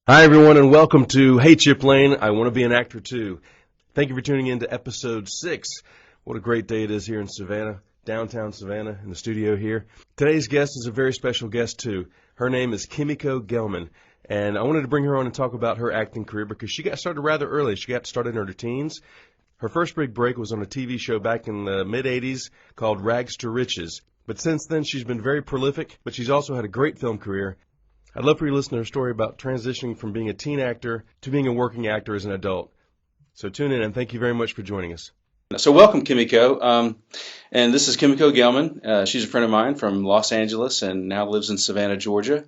Hi, everyone, and welcome to Hey Chip Lane, I Want to Be an Actor Too. Thank you for tuning in to episode 6. What a great day it is here in Savannah, downtown Savannah, in the studio here. Today's guest is a very special guest, too. Her name is Kimiko Gelman, and I wanted to bring her on and talk about her acting career because she got started rather early. She got started in her teens. Her first big break was on a TV show back in the mid-'80s called Rags to Riches. But since then, she's been very prolific, but she's also had a great film career. I'd love for you to listen to her story about transitioning from being a teen actor to being a working actor as an adult. So tune in, and thank you very much for joining us. So welcome, Kimiko. And this is Kimiko Gelman. She's a friend of mine from Los Angeles and now lives in Savannah, Georgia.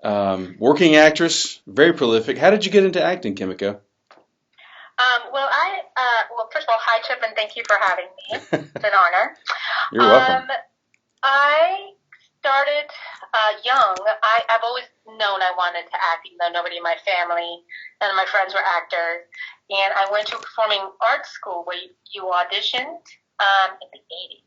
Working actress, very prolific. How did you get into acting, Kimiko? Well, first of all, hi, Chip, and thank you for having me. It's an honor. You're welcome. I started young. I've always known I wanted to act, even though nobody in my family, none of my friends were actors. And I went to a performing arts school where you auditioned in the 80s.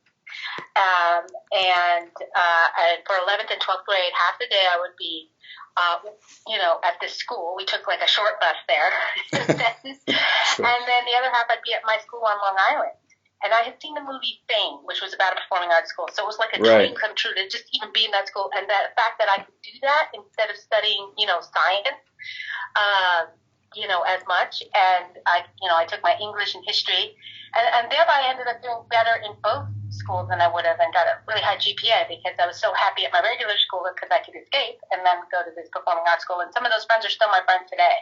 For 11th and 12th grade, half the day I would be, at this school. We took like a short bus there. Sure. And then the other half I'd be at my school on Long Island. And I had seen the movie Fame, which was about a performing arts school. So it was like a dream come true to just even be in that school. And the fact that I could do that instead of studying, science, as much. And I took my English and history. And thereby I ended up doing better in both schools than I would have and got a really high GPA because I was so happy at my regular school because I could escape and then go to this performing arts school. And some of those friends are still my friends today.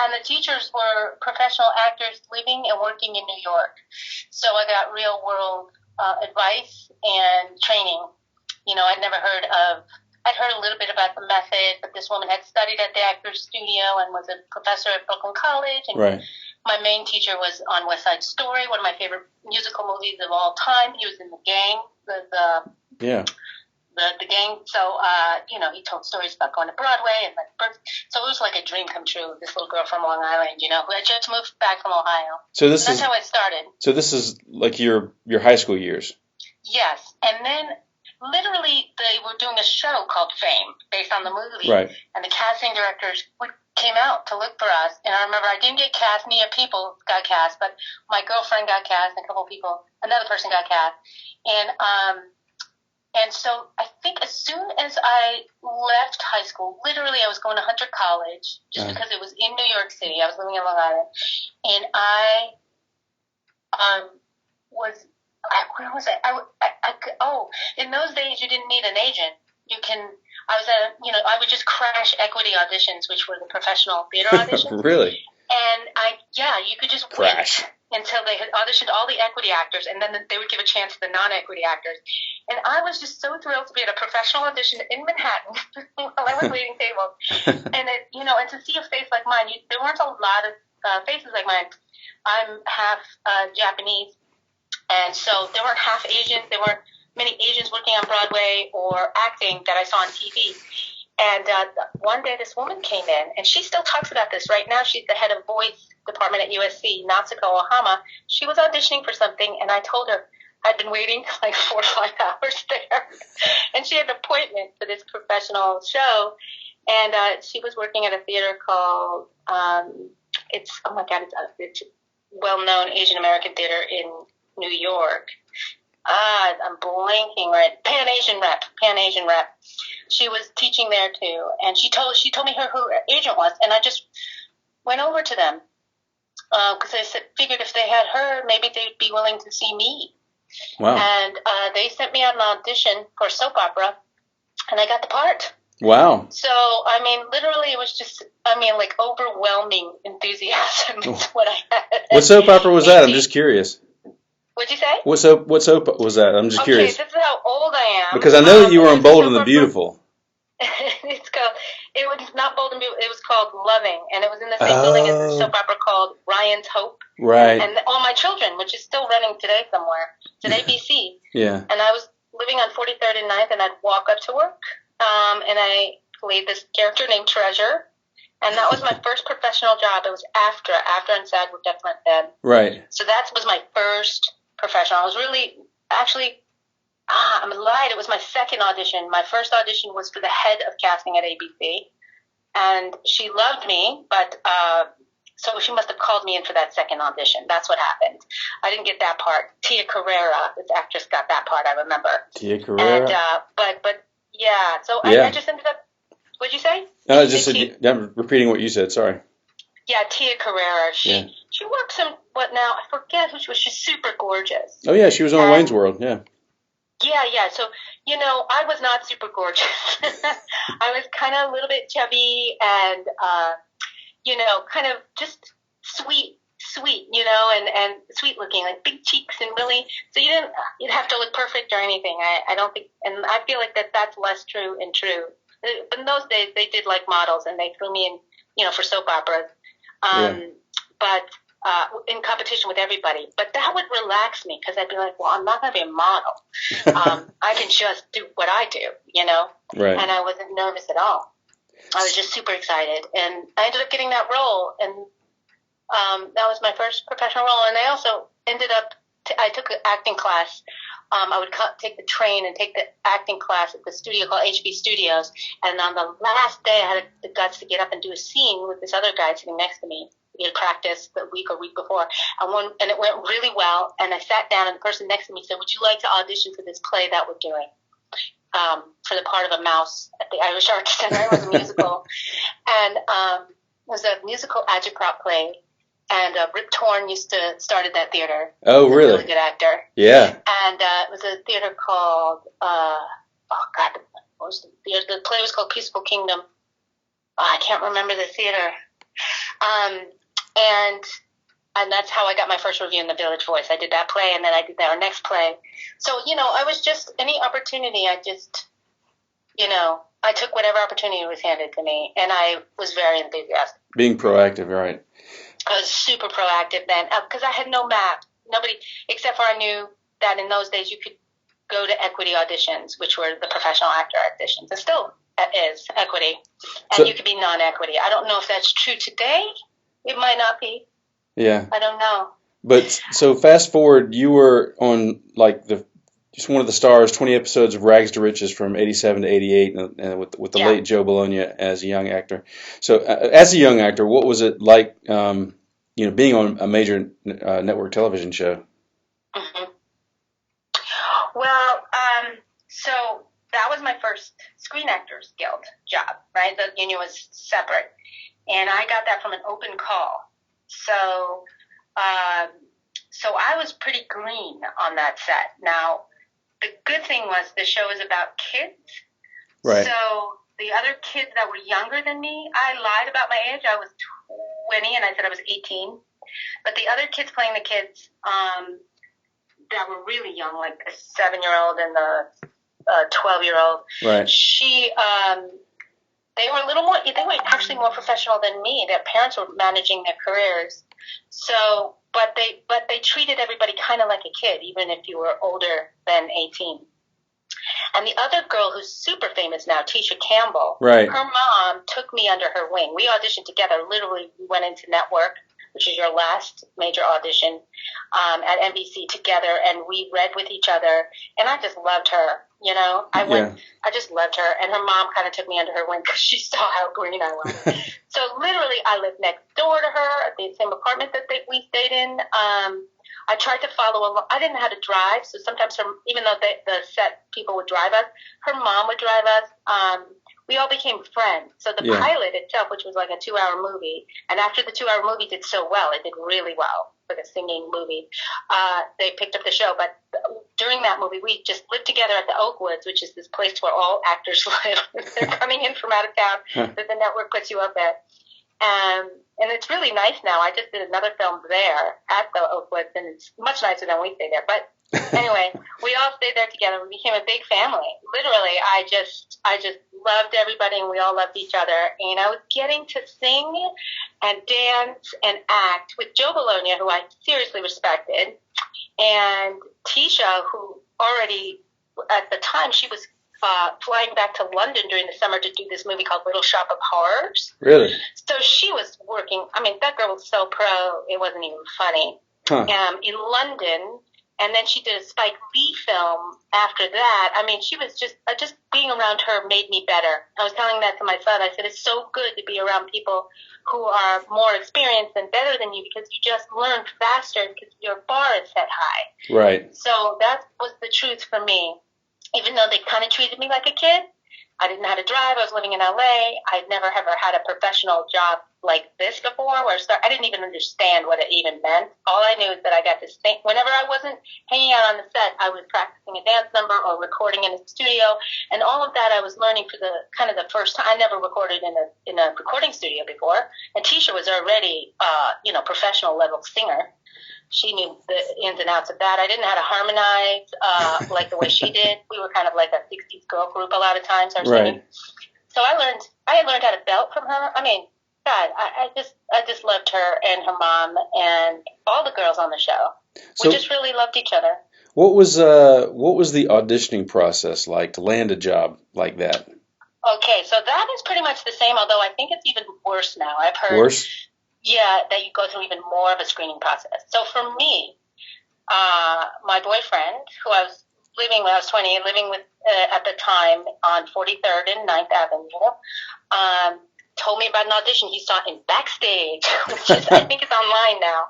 And the teachers were professional actors living and working in New York. So I got real world advice and training. I'd heard a little bit about the method, but this woman had studied at the Actors Studio and was a professor at Brooklyn College. And my main teacher was on West Side Story, one of my favorite musical movies of all time. He was in The Gang, the Gang. So, he told stories about going to Broadway. So it was like a dream come true, this little girl from Long Island, who had just moved back from Ohio. That's how I started. So this is like your high school years. Yes. And then literally they were doing a show called Fame based on the movie. Right. And the casting directors came out to look for us. And I remember I didn't get cast. Nia People got cast, but my girlfriend got cast and another person got cast. And so I think as soon as I left high school, literally I was going to Hunter College just because it was in New York City. I was living in Long Island. And where was I? In those days you didn't need an agent. I would just crash equity auditions, which were the professional theater auditions. Really? And you could just crash until they had auditioned all the equity actors, and then they would give a chance to the non-equity actors. And I was just so thrilled to be at a professional audition in Manhattan while I was waiting tables. And and to see a face like mine, there weren't a lot of faces like mine. I'm half Japanese, and so there weren't half Asians. There weren't many Asians working on Broadway or acting that I saw on TV. And one day this woman came in, and she still talks about this right now. She's the head of voice department at USC, Natsuko Ohama. She was auditioning for something, and I told her I'd been waiting like 4 or 5 hours there. And she had an appointment for this professional show. And she was working at a theater called, it's well-known Asian American theater in New York. I'm blanking right. Pan Asian Rep. She was teaching there too, and she told me who her agent was, and I just went over to them because I figured if they had her, maybe they'd be willing to see me. Wow. And they sent me on an audition for a soap opera, and I got the part. Wow. So literally, it was just like overwhelming enthusiasm is what I had. What soap opera was that? I'm just curious. What'd you say? What soap was that? I'm just curious. Okay, this is how old I am. Because I know that you were on Bold and the Beautiful. It was not Bold and Beautiful. It was called Loving, and it was in the same building as the soap opera called Ryan's Hope. Right. And All My Children, which is still running today somewhere. It's at ABC. Yeah. And I was living on 43rd and 9th, and I'd walk up to work, and I played this character named Treasure. And that was my first professional job. It was after and SAG were definitely dead. Right. So that was my first professional. I was really, actually, I'm lied. It was my second audition. My first audition was for the head of casting at ABC. and she loved me, but so she must have called me in for that second audition. That's what happened. I didn't get that part. Tia Carrera, this actress, got that part. I remember. Tia Carrera. And but yeah. So Yeah. I just ended up. What'd you say? No, I just said, I'm repeating what you said. Sorry. Yeah, Tia Carrera. She works in what now? I forget who she was. She's super gorgeous. Oh yeah, she was on Wayne's World. Yeah. Yeah. So, I was not super gorgeous. I was kind of a little bit chubby and, kind of just sweet, and sweet looking, like big cheeks and really, so you'd have to look perfect or anything. I don't think, and I feel like that's less true and true. But in those days, they did like models and they threw me in, for soap operas. But in competition with everybody. But that would relax me because I'd be like, well, I'm not going to be a model. I can just do what I do, Right. And I wasn't nervous at all. I was just super excited. And I ended up getting that role. And that was my first professional role. And I also ended up, I took an acting class. I would take the train and take the acting class at the studio called HB Studios. And on the last day, I had the guts to get up and do a scene with this other guy sitting next to me. We had practiced the week or week before, and it went really well. And I sat down, and the person next to me said, "Would you like to audition for this play that we're doing for the part of a mouse at the Irish Arts Center?" It was a musical, and it was a musical agitprop play. And Rip Torn used to start at that theater. Oh, really? A really good actor. Yeah. And it was a theater called what was the theater? The play was called Peaceful Kingdom. I can't remember the theater. And that's how I got my first review in the Village Voice. I did that play, and then I did our next play. So, I was just, any opportunity, I took whatever opportunity was handed to me, and I was very enthusiastic. Being proactive, right. I was super proactive then, because I had no map. Nobody, except for I knew that in those days you could go to equity auditions, which were the professional actor auditions. It still is equity, and you could be non-equity. I don't know if that's true today. It might not be. Yeah. I don't know. But so fast forward, you were on just one of the stars, 20 episodes of Rags to Riches from 87 to 88, and with the late Joe Bologna as a young actor. So as a young actor, what was it like, being on a major network television show? Mm-hmm. Well, so that was my first Screen Actors Guild job, right? The union was separate. And I got that from an open call. So I was pretty green on that set. Now, the good thing was the show is about kids. Right. So the other kids that were younger than me, I lied about my age. I was 20 and I said I was 18. But the other kids playing the kids that were really young, like the 7-year-old and the 12-year-old, right. They were a little more, they were actually more professional than me. Their parents were managing their careers. So, but they treated everybody kind of like a kid, even if you were older than 18. And the other girl who's super famous now, Tisha Campbell, right. Her mom took me under her wing. We auditioned together. Literally, we went into network, which is your last major audition, at NBC together, and we read with each other. And I just loved her. I just loved her, and her mom kind of took me under her wing because she saw how green I was. So literally, I lived next door to her at the same apartment that we stayed in. I tried to follow along. I didn't know how to drive, so sometimes even though the set people would drive us, her mom would drive us. We all became friends. So the pilot itself, which was like a 2-hour movie, and after the 2-hour movie did so well, it did really well for the singing movie, they picked up the show. But during that movie, we just lived together at the Oakwoods, which is this place where all actors live. They're coming in from out of town that the network puts you up at. And it's really nice now. I just did another film there at the Oakwoods, and it's much nicer than we stayed there. But anyway, we all stayed there together. We became a big family. Literally, I just loved everybody, and we all loved each other. And I was getting to sing and dance and act with Joe Bologna, who I seriously respected, and Tisha, who already at the time she was flying back to London during the summer to do this movie called Little Shop of Horrors. Really? So she was working. I mean, that girl was so pro, it wasn't even funny. Huh. In London, And then she did a Spike Lee film after that. I mean, she was just being around her made me better. I was telling that to my son. I said, it's so good to be around people who are more experienced and better than you, because you just learn faster because your bar is set high. Right. So that was the truth for me. Even though they kind of treated me like a kid, I didn't know how to drive. I was living in LA. I'd never ever had a professional job like this before. I didn't even understand what it even meant. All I knew is that I got to sing. Whenever I wasn't hanging out on the set, I was practicing a dance number or recording in a studio, and all of that I was learning for the first time. I never recorded in a recording studio before, and Tisha was already professional level singer. She knew the ins and outs of that. I didn't know how to harmonize like the way she did. We were kind of like a 60s girl group a lot of times, our singing. So I learned how to belt from her. I mean, God, I just loved her and her mom and all the girls on the show. We just really loved each other. What was the auditioning process like to land a job like that? Okay, so that is pretty much the same, although I think it's even worse now. I've heard worse? Yeah, that you go through even more of a screening process. So for me, my boyfriend, who I was living when I was 20, living with at the time on 43rd and 9th Avenue, told me about an audition he saw in Backstage, which is, I think it's online now.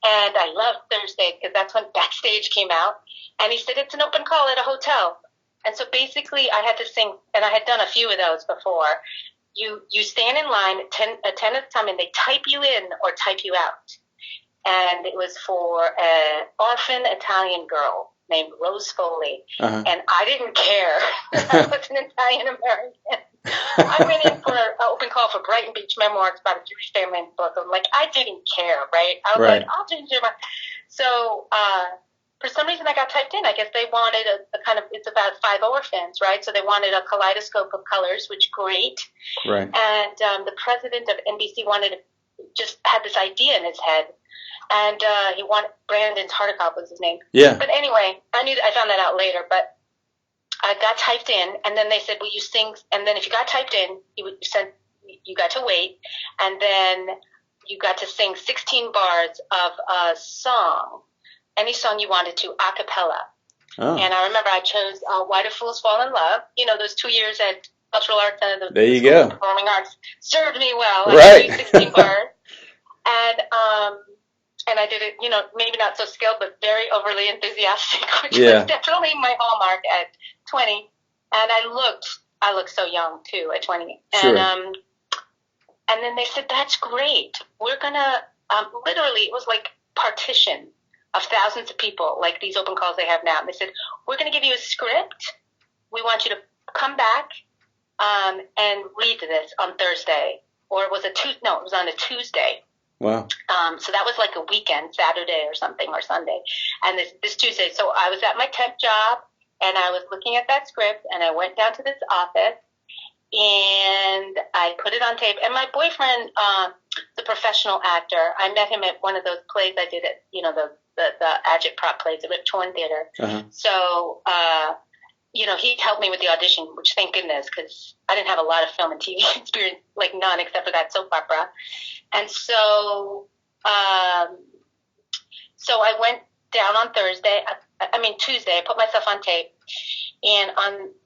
And I love Thursday because that's when Backstage came out. And he said it's an open call at a hotel. And so basically I had to sing, and I had done a few of those before. You stand in line at 10 at a time, and they type you in or type you out. And it was for an orphan Italian girl named Rose Foley. Uh-huh. And I didn't care. I was an Italian-American. I went in for an open call for Brighton Beach Memoirs about a Jewish family in Brooklyn. Like, I didn't care, right? I was like, I'll change your mind. So, for some reason I got typed in. I guess they wanted a kind of, it's about 5 orphans, right? So they wanted a kaleidoscope of colors, which great. Right. And the president of NBC just had this idea in his head. And he wanted, Brandon Tartikoff was his name. Yeah. But anyway, I found that out later, but I got typed in, and then they said, will you sing? And then if you got typed in, you got to wait, and then you got to sing 16 bars of a song, any song you wanted to, a cappella. Oh. And I remember I chose Why Do Fools Fall in Love? You know, those 2 years at Cultural Arts Center, there you go. Performing Arts, served me well. Right. I did 16 bars. And I did it, maybe not so skilled, but very overly enthusiastic, which was definitely my hallmark at 20. And I looked so young too at 20. Sure. And then they said, that's great. We're gonna, literally, it was like partition of thousands of people, like these open calls they have now. And they said, we're gonna give you a script. We want you to come back, and read this on Thursday. Or it was it was on a Tuesday. Wow. So that was like a weekend, Saturday or something, or Sunday. And this Tuesday, so I was at my temp job, and I was looking at that script, and I went down to this office, and I put it on tape. And my boyfriend, the professional actor, I met him at one of those plays I did at, the agitprop plays at Rip Torn Theater. Uh-huh. So, he helped me with the audition, which thank goodness, because I didn't have a lot of film and TV experience, like none except for that soap opera. And so, so I went down on Tuesday, I put myself on tape, and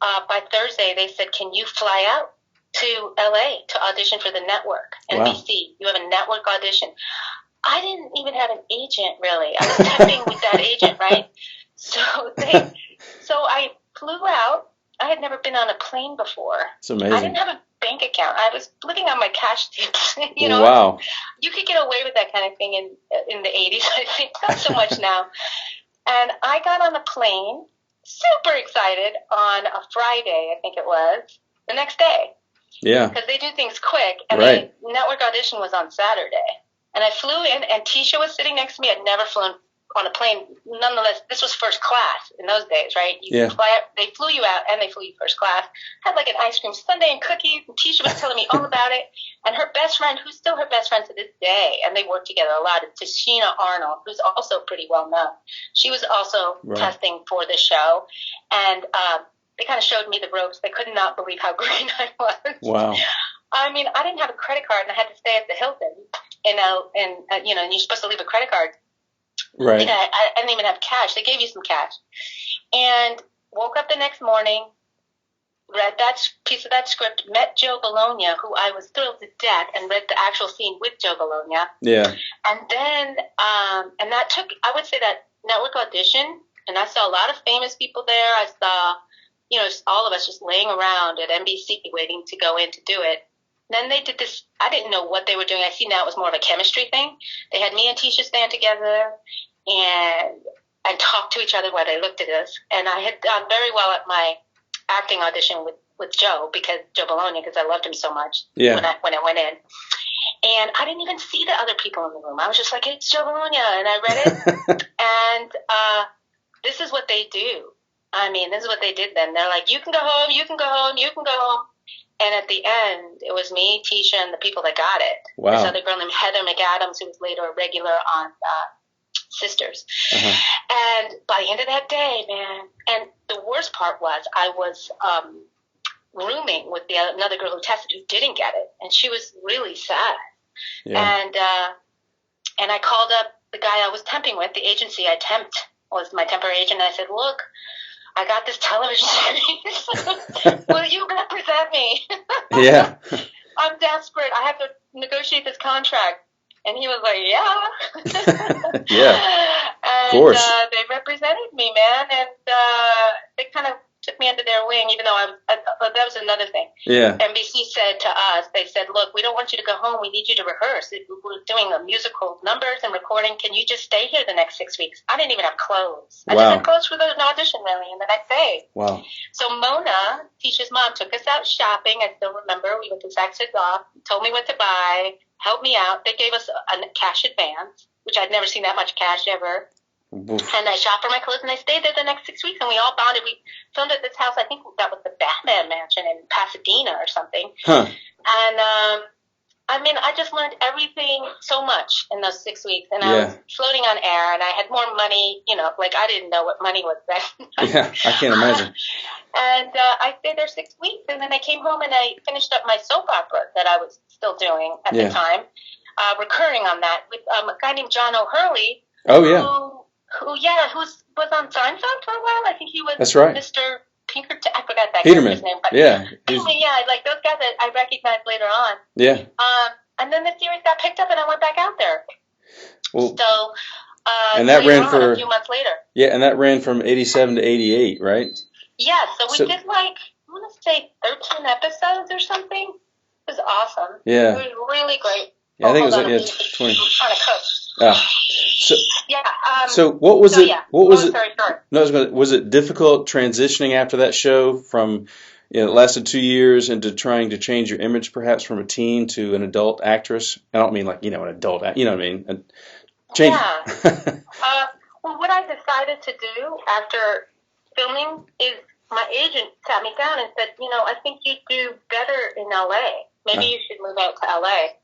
by Thursday they said, can you fly out to LA to audition for the network, NBC? Wow. You have a network audition. I didn't even have an agent, really. I was temping with that agent, right? So I flew out. I had never been on a plane before. It's amazing. I didn't have a bank account. I was living on my cash tips. Wow. You could get away with that kind of thing in the 80s, I think. Not so much now. And I got on a plane, super excited, on a Friday, I think it was, the next day. Yeah. Because they do things quick. And right. The network audition was on Saturday. And I flew in, and Tisha was sitting next to me. I'd never flown on a plane. Nonetheless, this was first class in those days, right? They flew you out, and they flew you first class. Had like an ice cream sundae and cookies, and Tisha was telling me all about it. And her best friend, who's still her best friend to this day, and they work together a lot, is Tashina Arnold, who's also pretty well known. She was also testing for the show, and they kind of showed me the ropes. They could not believe how great I was. Wow. I mean, I didn't have a credit card, and I had to stay at the Hilton, and you're supposed to leave a credit card Right. And I didn't even have cash. They gave you some cash. And woke up the next morning, read that piece of that script, met Joe Bologna, who I was thrilled to death, and read the actual scene with Joe Bologna. Yeah. And then, and that took, I would say, that network audition, and I saw a lot of famous people there. I saw, all of us just laying around at NBC waiting to go in to do it. Then they did this, I didn't know what they were doing. I see now it was more of a chemistry thing. They had me and Tisha stand together and talk to each other while they looked at us. And I had done very well at my acting audition with Joe Bologna, because I loved him so much when I went in. And I didn't even see the other people in the room. I was just like, it's Joe Bologna. And I read it. And this is what they do. I mean, this is what they did then. They're like, you can go home, you can go home, you can go home. And at the end, it was me, Tisha, and the people that got it. Wow. This other girl named Heather McAdams, who was later a regular on Sisters. Uh-huh. And by the end of that day, man, and the worst part was I was rooming with another girl who tested who didn't get it, and she was really sad. Yeah. And I called up the guy I was temping with, the agency I temped was my temporary agent, and I said, look, I got this television series. Will you represent me? Yeah. I'm desperate. I have to negotiate this contract. And he was like, yeah. Yeah. And of course. They represented me, man. And they kind of took me under their wing, even though that was another thing. Yeah. NBC said to us, they said, look, we don't want you to go home. We need you to rehearse. We're doing a musical numbers and recording. Can you just stay here the next 6 weeks? I didn't even have clothes. I just had clothes for the audition, really, and the next day. Wow. So Mona, Tisha's mom, took us out shopping. I still remember. We went to Saks Fifth Off, told me what to buy, helped me out. They gave us a cash advance, which I'd never seen that much cash ever. Oof. And I shopped for my clothes, and I stayed there the next 6 weeks, and we all bonded. We filmed at this house. I think that was the Batman Mansion in Pasadena or something. Huh. And, I mean, I just learned everything so much in those 6 weeks, and I was floating on air, and I had more money, like I didn't know what money was then. Yeah, I can't imagine. And I stayed there 6 weeks, and then I came home, and I finished up my soap opera that I was still doing at the time, recurring on that with a guy named John O'Hurley. Oh, yeah. Who was on Seinfeld for a while. I think he was Mr. Pinkerton. I forgot that guy's name. But yeah. Like those guys that I recognized later on. Yeah. And then the series got picked up, and I went back out there. Well, so, and that ran for a few months later. Yeah, and that ran from 87 to 88, right? Yeah, so we did I want to say 13 episodes or something. It was awesome. Yeah. It was really great. Yeah, I think it was 20. On a cook. So, yeah. So what was it? Yeah. What was it? Sorry. No, was it difficult transitioning after that show from, it lasted 2 years into trying to change your image perhaps from a teen to an adult actress? I don't mean like, an adult, you know what I mean? Change. Yeah. Well, what I decided to do after filming is my agent sat me down and said, I think you'd do better in LA. Maybe you should move out to LA.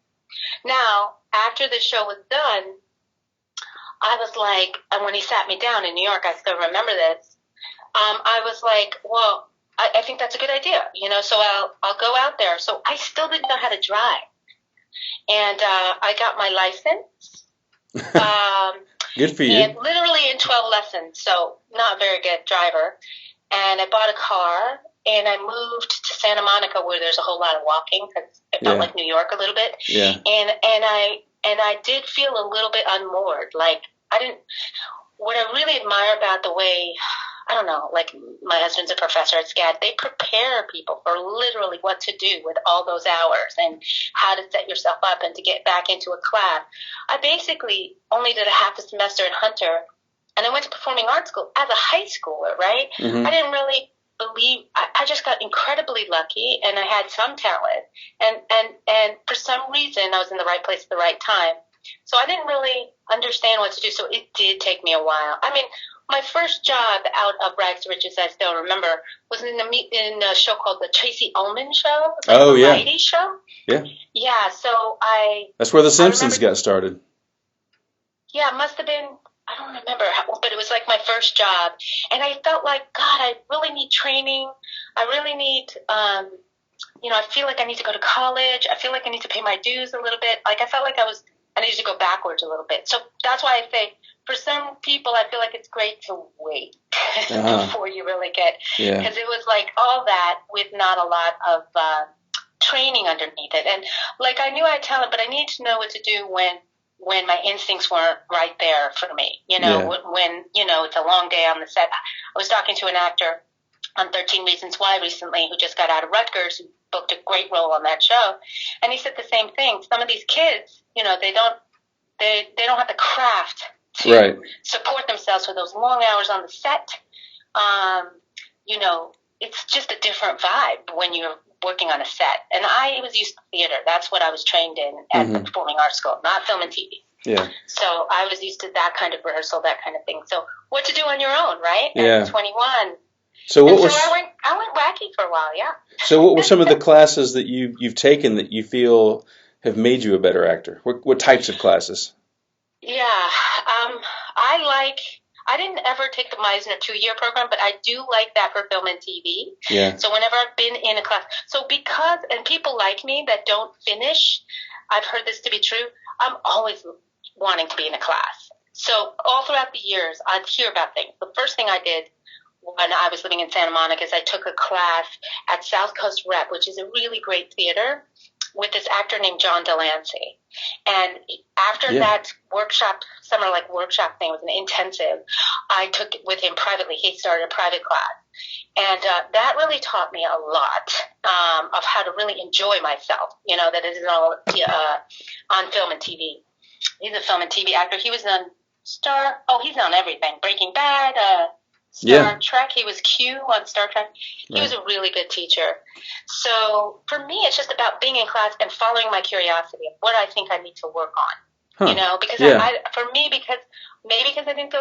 Now, after the show was done, I was like, and when he sat me down in New York, I still remember this, I was like, well, I think that's a good idea, so I'll go out there. So I still didn't know how to drive. And I got my license. Good for you. And literally in 12 lessons, so not a very good driver. And I bought a car, and I moved to Santa Monica, where there's a whole lot of walking, because it felt like New York a little bit. Yeah. And I did feel a little bit unmoored. Like, what I really admire about the way, I don't know, like my husband's a professor at SCAD, they prepare people for literally what to do with all those hours and how to set yourself up and to get back into a class. I basically only did a half a semester at Hunter, and I went to performing arts school as a high schooler, right? Mm-hmm. I didn't really believe, I just got incredibly lucky, and I had some talent, and for some reason I was in the right place at the right time. So I didn't really understand what to do, so it did take me a while. I mean, my first job out of rags to riches, I still remember, was in a show called the Tracy Ullman Show. Like a variety show. Yeah. Yeah, so That's where The Simpsons got started. Yeah, it must have been, I don't remember, but it was like my first job. And I felt like, God, I really need training. I really need, I feel like I need to go to college. I feel like I need to pay my dues a little bit. Like, I felt like I needed to go backwards a little bit. So that's why I say for some people, I feel like it's great to wait before you really get, because it was like all that with not a lot of training underneath it. And like I knew I had talent, but I needed to know what to do when my instincts weren't right there for me. When it's a long day on the set. I was talking to an actor on 13 Reasons Why recently who just got out of Rutgers, who booked a great role on that show, and he said the same thing. Some of these kids, they don't have the craft to support themselves for those long hours on the set. It's just a different vibe when you're working on a set. And I was used to theater. That's what I was trained in at the Performing Arts School, not film and TV. Yeah. So I was used to that kind of rehearsal, that kind of thing. So what to do on your own, right? Yeah. At 21. So I went wacky for a while, yeah. So what were some of the classes that you've taken that you feel have made you a better actor? What types of classes? Yeah. I didn't ever take the Meisner 2-year program, but I do like that for film and TV. Yeah. So whenever I've been in a class, and people like me that don't finish, I've heard this to be true, I'm always wanting to be in a class. So all throughout the years, I'd hear about things. The first thing I did when I was living in Santa Monica is I took a class at South Coast Rep, which is a really great theater, with this actor named John Delancey. And after that summer workshop thing was an intensive, I took it with him privately. He started a private class. And that really taught me a lot of how to really enjoy myself, that it isn't all on film and TV. He's a film and TV actor. He was on he's on everything. Breaking Bad, Star Trek. He was Q on Star Trek. He was a really good teacher. So for me, it's just about being in class and following my curiosity of what I think I need to work on. Because because I didn't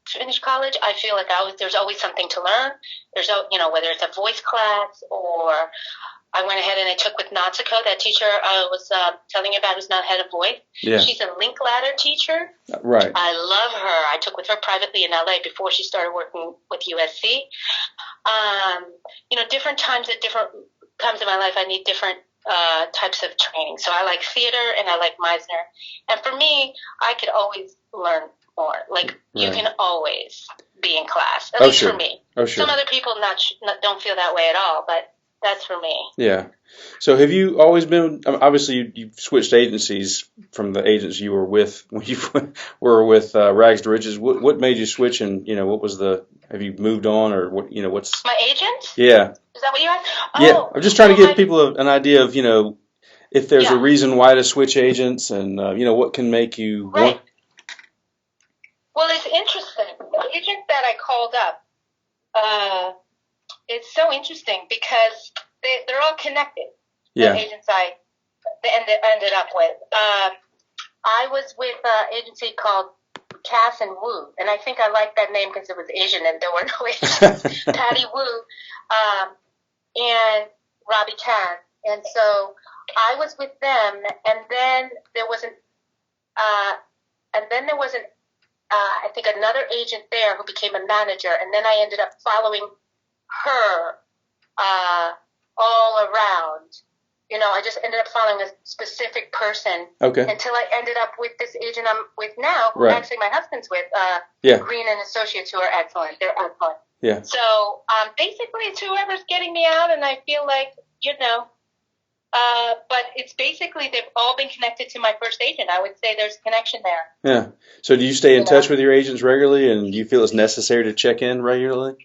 finish college, I feel like there's always something to learn. There's whether it's a voice class or I went ahead and I took with Natsuko, that teacher I was telling you about who's not head of voice. Yeah. She's a link ladder teacher. Right. I love her. I took with her privately in LA before she started working with USC. Different times at different times in my life, I need different types of training. So I like theater and I like Meisner. And for me, I could always learn more. You can always be in class, at least for me. Oh, sure. Some other people don't feel that way at all, but that's for me. Yeah. So have you always been, obviously you've switched agencies from the agents you were with when you were with Rags to Riches. What made you switch, and have you moved on, or what's... My agent? Yeah. Is that what you asked? Yeah. I'm just trying to give people an idea of, if there's a reason why to switch agents, and, what can make you... Right. Well, it's interesting. The agent that I called up, it's so interesting because they're all connected. Yeah. The agents I ended up with. I was with an agency called Cass and Wu, and I think I liked that name because it was Asian and there were no Asians. Patty Wu and Robbie Cass. And so I was with them, and then there was I think another agent there who became a manager, and then I ended up following her all around. I just ended up following a specific person until I ended up with this agent I'm with now, who actually my husband's with, Green and Associates, who are excellent. They're excellent. Yeah. So basically it's whoever's getting me out, and I feel like, but it's basically they've all been connected to my first agent. I would say there's a connection there. Yeah. So do you stay in touch with your agents regularly, and do you feel it's necessary to check in regularly?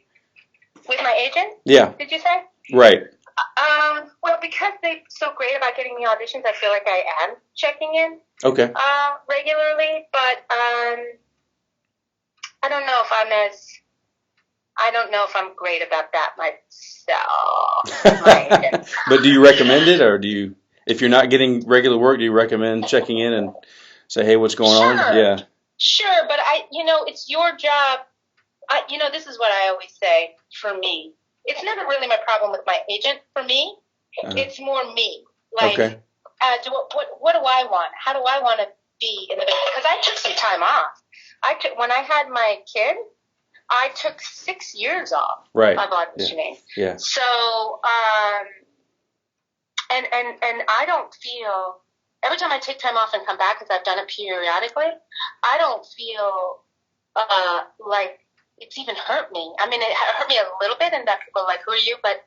With my agent? Yeah. Did you say? Right. Well, because they're so great about getting me auditions, I feel like I am checking in. Okay. Regularly, but I don't know if I'm great about that myself. My agent. But do you recommend it, or if you're not getting regular work, do you recommend checking in and say, hey, what's going on? Yeah. Sure, but it's your job. This is what I always say for me. It's never really my problem with my agent. For me, it's more me. What do I want? How do I want to be in the business? Because I took some time off. When I had my kid, I took 6 years off of auditioning. Yeah. So, and I don't feel, every time I take time off and come back, because I've done it periodically, I don't feel like it's even hurt me. I mean, it hurt me a little bit, and that people are like, "Who are you?" But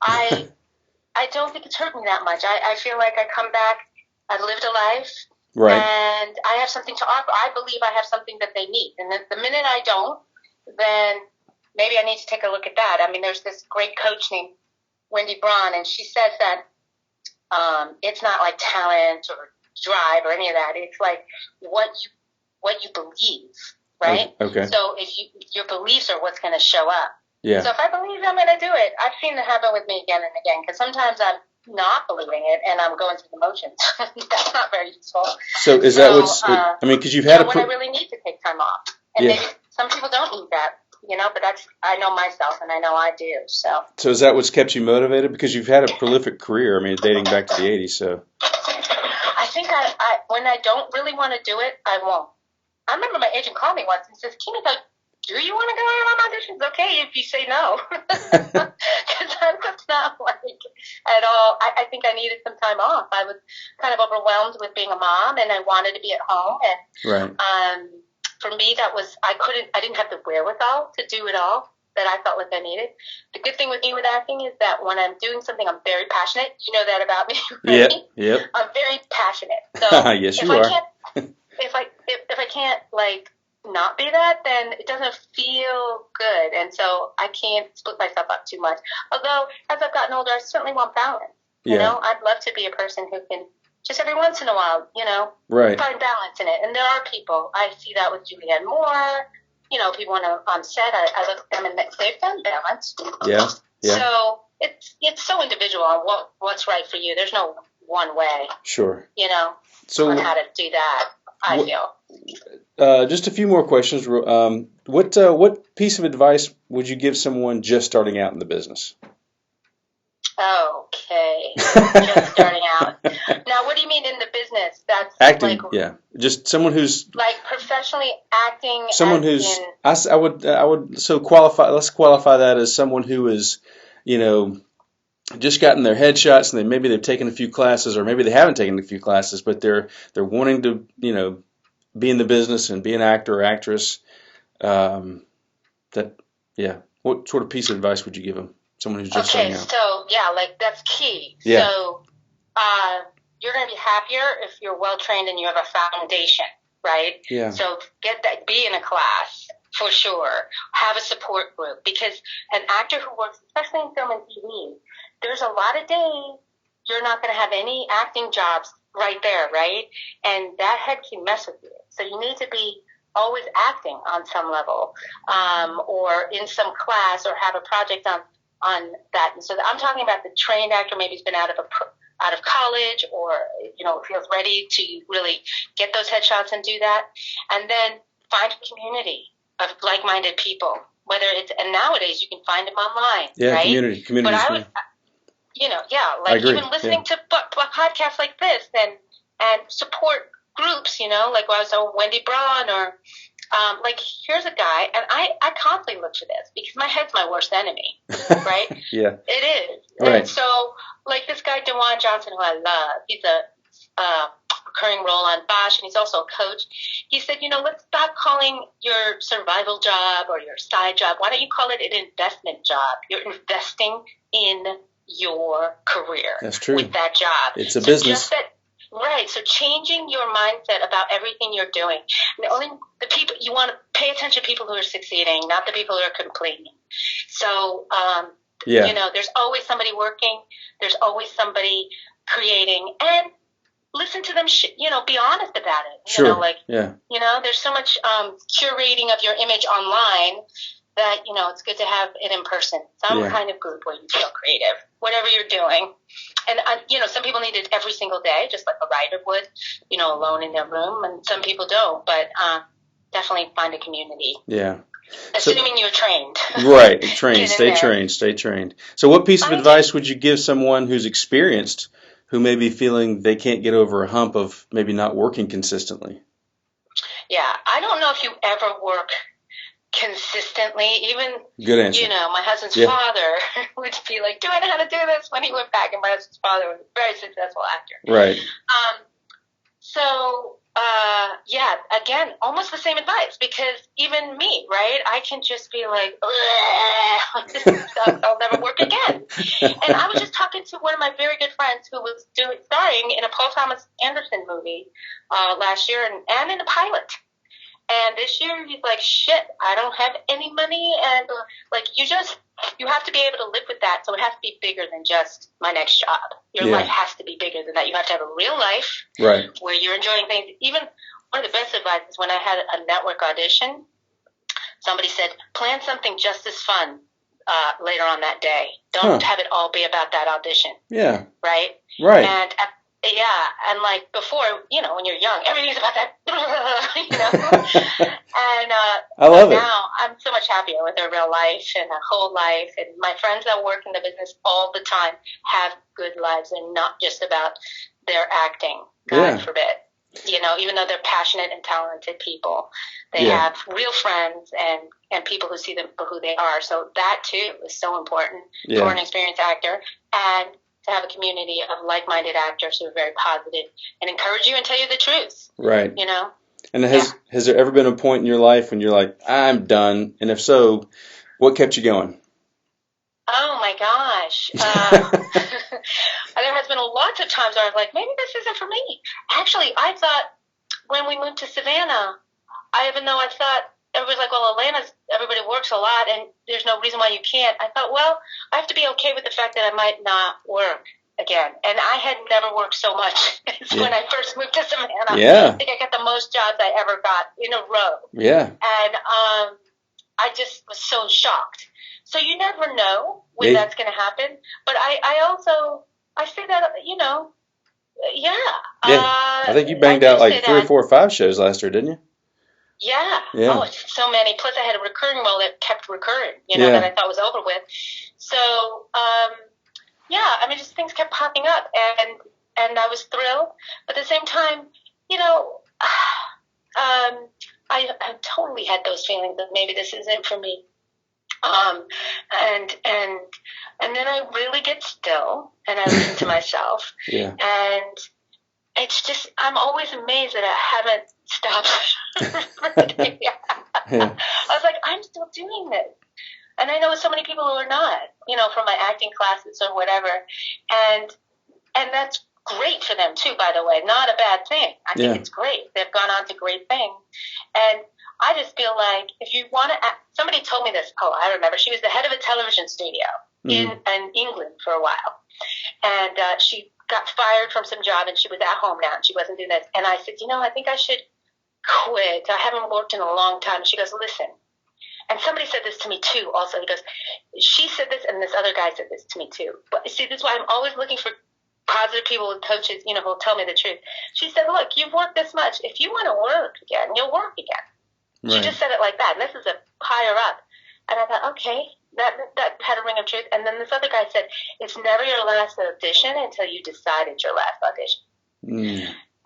I don't think it's hurt me that much. I feel like I come back, I've lived a life, Right. and I have something to offer. I believe I have something that they need, and the minute I don't, then maybe I need to take a look at that. I mean, there's this great coach named Wendy Braun, and she says that it's not like talent or drive or any of that. It's like what you believe, right? Okay. So if your beliefs are what's going to show up. Yeah. So if I believe I'm going to do it, I've seen it happen with me again and again. Because sometimes I'm not believing it and I'm going through the motions. That's not very useful. So is that what's? I mean, because you've had when I really need to take time off, and maybe some people don't need that. But I know myself, and I know I do. So is that what's kept you motivated? Because you've had a prolific career. I mean, dating back to the '80s. So I think I when I don't really want to do it, I won't. I remember my agent called me once and says, "Kimiko, do you want to go on auditions? Okay, if you say no." Because I was not like at all. I think I needed some time off. I was kind of overwhelmed with being a mom, and I wanted to be at home. And right. For me, I didn't have the wherewithal to do it all that I felt like I needed. The good thing with me with acting is that when I'm doing something, I'm very passionate. You know that about me, right? Yep. I'm very passionate. So yes, you are. If I can't like not be that, then it doesn't feel good, and so I can't split myself up too much. Although as I've gotten older, I certainly want balance. You know, I'd love to be a person who can just every once in a while, right. find balance in it. And there are people. I see that with Julianne Moore. People on set, I look at them and they've done balance. Yeah. So it's so individual on what's right for you. There's no one way. Sure. So on how to do that. I feel. Just a few more questions. What piece of advice would you give someone just starting out in the business? Okay, just starting out. Now, what do you mean in the business? That's acting. Just someone who's like professionally acting. Someone who's I would so qualify. Let's qualify that as someone who is, just gotten their headshots and maybe they've taken a few classes or maybe they haven't taken a few classes, but they're wanting to be in the business and be an actor or actress. What sort of piece of advice would you give them? Someone who's just starting out. Okay, so that's key. Yeah. So you're going to be happier if you're well trained and you have a foundation, right? Yeah. So be in a class for sure. Have a support group, because an actor who works, especially in film and TV, there's a lot of days you're not going to have any acting jobs right there, right? And that head can mess with you. So you need to be always acting on some level, or in some class, or have a project on that. And so I'm talking about the trained actor, maybe he's been out of college, or feels ready to really get those headshots and do that. And then find a community of like-minded people. And nowadays you can find them online. Yeah, right? community. But I would, even listening to podcasts like this and support groups, like I was on Wendy Braun, or here's a guy, and I constantly look for this because my head's my worst enemy, right? Yeah. It is. Right. And so, this guy, DeJuan Johnson, who I love, he's a recurring role on Bosch, and he's also a coach. He said, let's stop calling your survival job or your side job. Why don't you call it an investment job? You're investing in your career. That's true. With that job. It's a business. Right. So changing your mindset about everything you're doing. The people you want to pay attention to, people who are succeeding, not the people who are complaining. So, there's always somebody working. There's always somebody creating, and listen to them. Be honest about it. Sure. There's so much curating of your image online that it's good to have it in person. Some kind of group where you feel creative, whatever you're doing. And some people need it every single day, just like a writer would, alone in their room, and some people don't. But definitely find a community. Yeah. Assuming you're trained. Right. Stay trained. So what piece of advice would you give someone who's experienced, who may be feeling they can't get over a hump of maybe not working consistently? Yeah. I don't know if you ever work consistently. Even, good answer. My husband's father would be like, do I know how to do this? When he went back, and my husband's father was a very successful actor. Right. So Yeah, again, almost the same advice, because even me, right? I can just be like, this sucks, I'll never work again. And I was just talking to one of my very good friends who was starring in a Paul Thomas Anderson movie last year, and in a pilot. And this year he's like, shit, I don't have any money, and like you have to be able to live with that. So it has to be bigger than just my next job. Your life has to be bigger than that. You have to have a real life, right, where you're enjoying things. Even one of the best advice is when I had a network audition, somebody said, plan something just as fun later on that day. Don't have it all be about that audition. Yeah. Right? Right. And and like before, when you're young, everything's about that, And I love it. Now I'm so much happier with a real life and a whole life. And my friends that work in the business all the time have good lives and not just about their acting. God forbid. Even though they're passionate and talented people, they have real friends and people who see them for who they are. So that too is so important for an experienced actor, and to have a community of like-minded actors who are very positive and encourage you and tell you the truth. Right. And has there ever been a point in your life when you're like, I'm done? And if so, what kept you going? Oh my gosh. There has been lots of times where I was like, maybe this isn't for me. Actually, I thought when we moved to Savannah, even though I thought everybody's like, well, everybody works a lot and there's no reason why you can't. I thought, well, I have to be okay with the fact that I might not work again. And I had never worked so much as when I first moved to Savannah. I think I got the most jobs I ever got in a row. Yeah. And I just was so shocked. So you never know when that's going to happen. But I say that, I think you banged out like 3 or 4 or 5 shows last year, didn't you? Yeah. Oh, so many. Plus, I had a recurring role that kept recurring, that I thought was over with. So, just things kept popping up, and I was thrilled. But at the same time, I totally had those feelings that maybe this isn't for me. And then I really get still, and I listen to myself. And it's just, I'm always amazed that I haven't stopped. I was like, I'm still doing this. And I know so many people who are not, from my acting classes or whatever. And that's great for them too, by the way. Not a bad thing. I think it's great. They've gone on to great things. And I just feel like if you want to act, somebody told me this. Oh, I remember. She was the head of a television studio in England for a while. And she got fired from some job, and she was at home now, and she wasn't doing this. And I said, I think I should quit. I haven't worked in a long time. She goes, listen. And somebody said this to me too also. He goes, she said this, and this other guy said this to me too. But see, this is why I'm always looking for positive people and coaches, who'll tell me the truth. She said, look, you've worked this much. If you want to work again, you'll work again. Right. She just said it like that. And this is a higher up. And I thought, okay, that had a ring of truth. And then this other guy said, it's never your last audition until you decide it's your last audition.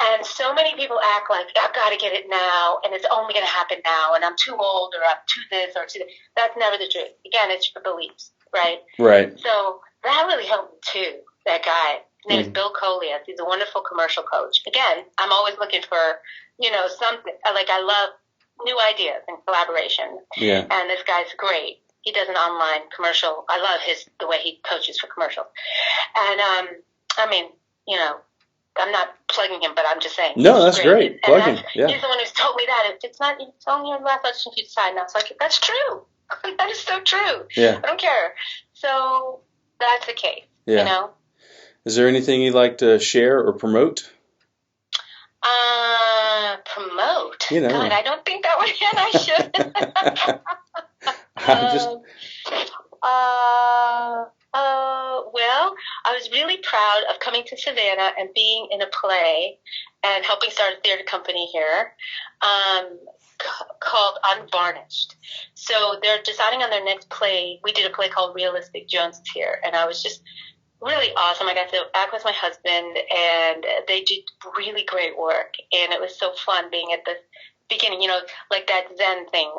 And so many people act like, I've got to get it now, and it's only going to happen now, and I'm too old, or I'm too this, or too that. That's never the truth. Again, it's your beliefs, right? Right. So that really helped me too, that guy. His name is Bill Colias. He's a wonderful commercial coach. Again, I'm always looking for, something. I love new ideas and collaboration. Yeah. And this guy's great. He does an online commercial. I love the way he coaches for commercials. And, I'm not plugging him, but I'm just saying. No, that's great. Plug him. Yeah. He's the one who's told me that. It's not, it's only your last audition you decide. And I was like, that's true. That is so true. Yeah. I don't care. So that's the case, Is there anything you'd like to share or promote? Promote? God, I don't think that would, and I should. Well, I was really proud of coming to Savannah and being in a play and helping start a theater company here called Unvarnished. So they're deciding on their next play. We did a play called Realistic Joneses here, and I was just really awesome. I got to act with my husband, and they did really great work, and it was so fun being at the beginning, like that Zen thing,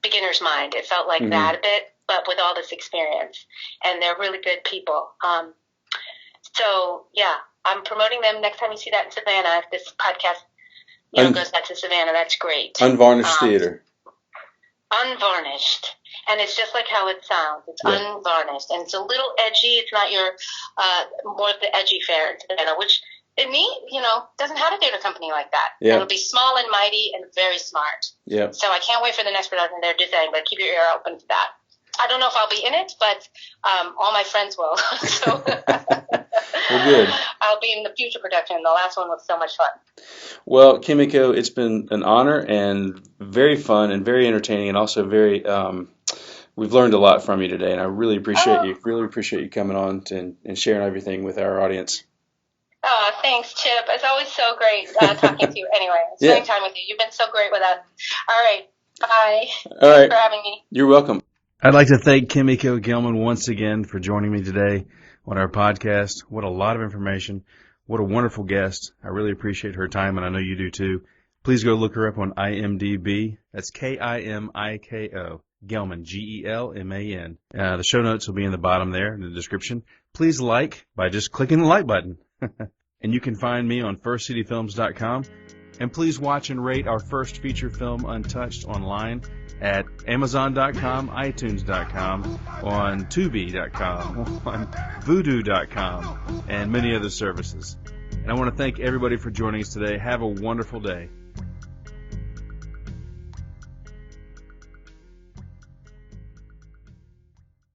beginner's mind. It felt like that a bit, but with all this experience, and they're really good people. So, yeah, I'm promoting them next time you see that in Savannah. If this podcast goes back to Savannah. That's great. Unvarnished theater. Unvarnished. And it's just like how it sounds. It's unvarnished. And it's a little edgy. It's not your, more of the edgy fare in Savannah, which, in me, doesn't have a theater company like that. Yeah. It'll be small and mighty and very smart. Yeah. So I can't wait for the next production they're doing, but keep your ear open for that. I don't know if I'll be in it, but all my friends will. So Well, good. I'll be in the future production. The last one was so much fun. Well, Kimiko, it's been an honor and very fun and very entertaining, and also very. We've learned a lot from you today, and I really appreciate you. Really appreciate you coming on and sharing everything with our audience. Oh, thanks, Chip. It's always so great talking to you. Anyway, spending time with you. You've been so great with us. All right. Bye. Thanks for having me. You're welcome. I'd like to thank Kimiko Gelman once again for joining me today on our podcast. What a lot of information. What a wonderful guest. I really appreciate her time, and I know you do too. Please go look her up on IMDb. That's Kimiko. Gelman, Gelman. The show notes will be in the bottom there in the description. Please like by just clicking the like button. And you can find me on firstcityfilms.com. And please watch and rate our first feature film, Untouched, online at Amazon.com, iTunes.com, on Tubi.com, on Vudu.com, and many other services. And I want to thank everybody for joining us today. Have a wonderful day.